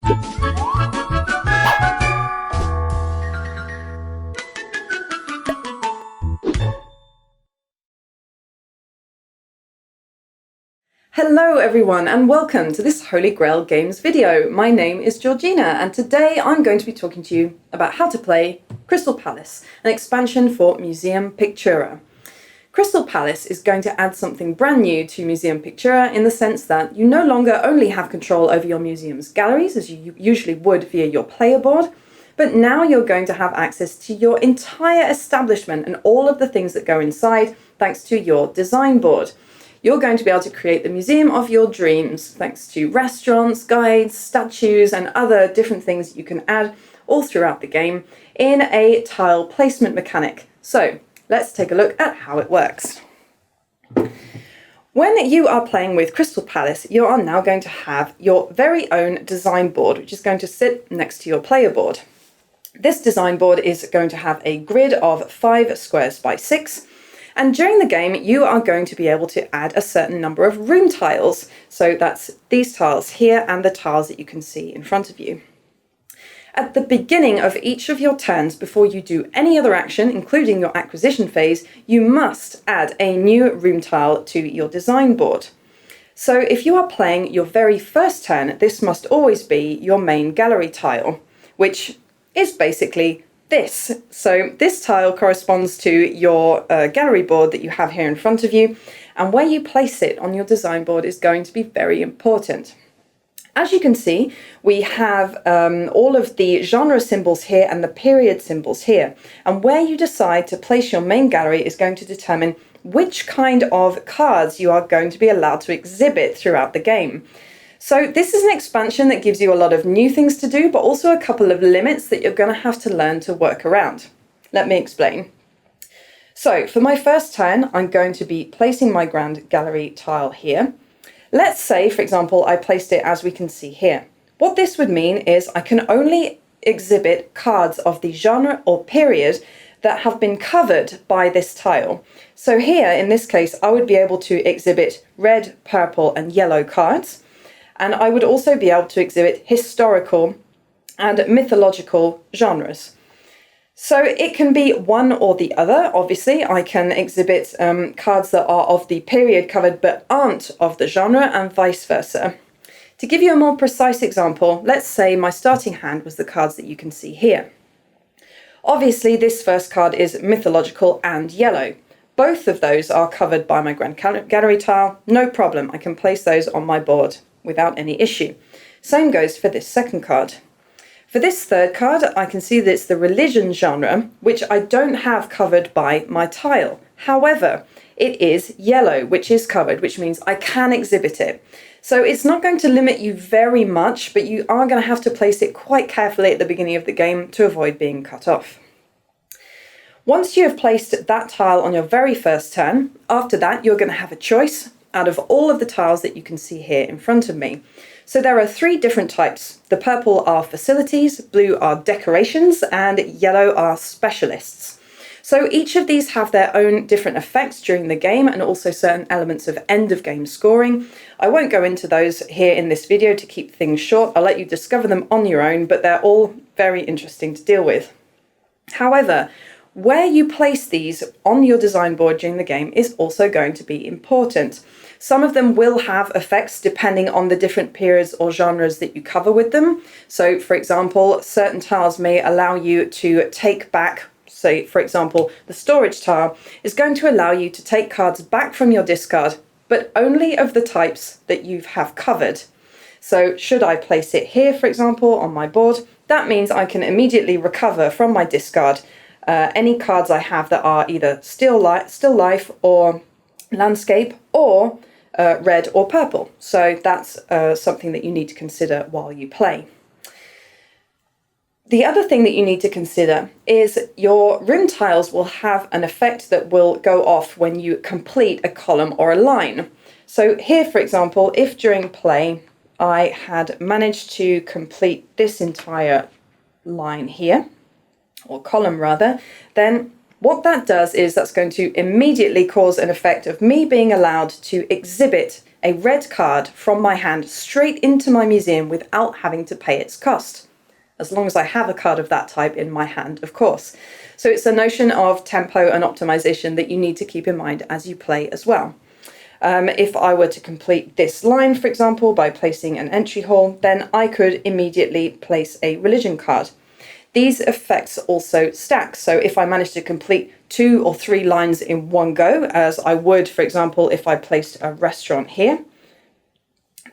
Hello everyone and welcome to this Holy Grail Games video. My name is Georgina and today I'm going to be talking to you about how to play Crystal Palace, an expansion for Museum Pictura. Crystal Palace is going to add something brand new to Museum Pictura in the sense that you no longer only have control over your museum's galleries as you usually would via your player board, but now you're going to have access to your entire establishment and all of the things that go inside thanks to your design board. You're going to be able to create the museum of your dreams thanks to restaurants, guides, statues and other different things that you can add all throughout the game in a tile placement mechanic. So let's take a look at how it works. When you are playing with Crystal Palace, you are now going to have your very own design board, which is going to sit next to your player board. This design board is going to have a grid of 5 squares by 6. And during the game, you are going to be able to add a certain number of room tiles. So that's these tiles here and the tiles that you can see in front of you. At the beginning of each of your turns, before you do any other action, including your acquisition phase, you must add a new room tile to your design board. So if you are playing your very first turn, this must always be your main gallery tile, which is basically this. So this tile corresponds to your gallery board that you have here in front of you, and where you place it on your design board is going to be very important. As you can see, we have all of the genre symbols here and the period symbols here, and where you decide to place your main gallery is going to determine which kind of cards you are going to be allowed to exhibit throughout the game. So this is an expansion that gives you a lot of new things to do, but also a couple of limits that you're going to have to learn to work around. Let me explain. So for my first turn, I'm going to be placing my grand gallery tile here. Let's say, for example, I placed it as we can see here. What this would mean is I can only exhibit cards of the genre or period that have been covered by this tile. So here, in this case, I would be able to exhibit red, purple, and yellow cards. And I would also be able to exhibit historical and mythological genres. So it can be one or the other. Obviously, I can exhibit cards that are of the period covered but aren't of the genre, and vice versa. To give you a more precise example, let's say my starting hand was the cards that you can see here. Obviously, this first card is mythological and yellow. Both of those are covered by my grand gallery tile. No problem, I can place those on my board without any issue. Same goes for this second card. For this third card, I can see that it's the religion genre, which I don't have covered by my tile. However, it is yellow, which is covered, which means I can exhibit it. So it's not going to limit you very much, but you are going to have to place it quite carefully at the beginning of the game to avoid being cut off. Once you have placed that tile on your very first turn, after that, you're going to have a choice out of all of the tiles that you can see here in front of me. So there are 3 different types. The purple are facilities, blue are decorations, and yellow are specialists. So each of these have their own different effects during the game and also certain elements of end of game scoring. I won't go into those here in this video to keep things short. I'll let you discover them on your own, but they're all very interesting to deal with. However, where you place these on your design board during the game is also going to be important. Some of them will have effects depending on the different periods or genres that you cover with them. So, for example, certain tiles may allow you to take back, say, for example, the storage tile is going to allow you to take cards back from your discard, but only of the types that you have covered. So should I place it here, for example, on my board, that means I can immediately recover from my discard any cards I have that are either still life or landscape or red or purple. So that's something that you need to consider while you play. The other thing that you need to consider is your room tiles will have an effect that will go off when you complete a column or a line. So here, for example, if during play I had managed to complete this entire line here, or column rather, then what that does is that's going to immediately cause an effect of me being allowed to exhibit a red card from my hand straight into my museum without having to pay its cost. As long as I have a card of that type in my hand, of course. So it's a notion of tempo and optimization that you need to keep in mind as you play as well. If I were to complete this line, for example, by placing an entry hall, then I could immediately place a religion card. These effects also stack. So if I manage to complete 2 or 3 lines in one go, as I would, for example, if I placed a restaurant here,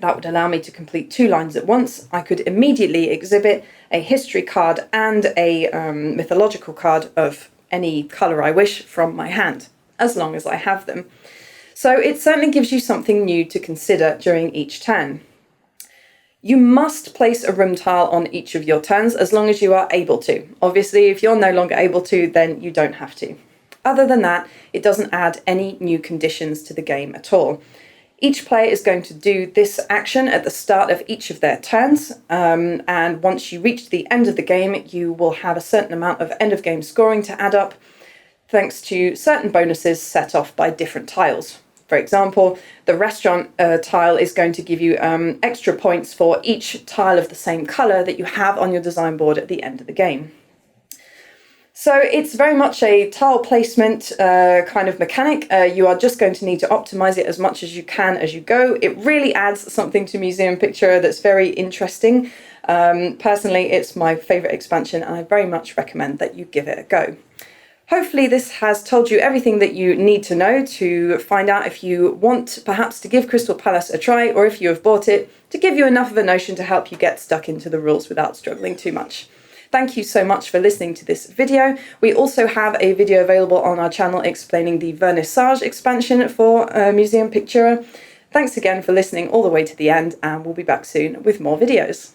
that would allow me to complete 2 lines at once. I could immediately exhibit a history card and a mythological card of any colour I wish from my hand, as long as I have them. So it certainly gives you something new to consider during each turn. You must place a room tile on each of your turns as long as you are able to. Obviously, if you're no longer able to, then you don't have to. Other than that, it doesn't add any new conditions to the game at all. Each player is going to do this action at the start of each of their turns, and once you reach the end of the game, you will have a certain amount of end of game scoring to add up, thanks to certain bonuses set off by different tiles. For example, the restaurant tile is going to give you extra points for each tile of the same colour that you have on your design board at the end of the game. So it's very much a tile placement kind of mechanic. You are just going to need to optimize it as much as you can as you go. It really adds something to Museum Pictura that's very interesting. Personally, it's my favourite expansion, and I very much recommend that you give it a go. Hopefully this has told you everything that you need to know to find out if you want perhaps to give Crystal Palace a try, or if you have bought it, to give you enough of a notion to help you get stuck into the rules without struggling too much. Thank you so much for listening to this video. We also have a video available on our channel explaining the Vernissage expansion for Museum Pictura. Thanks again for listening all the way to the end, and we'll be back soon with more videos.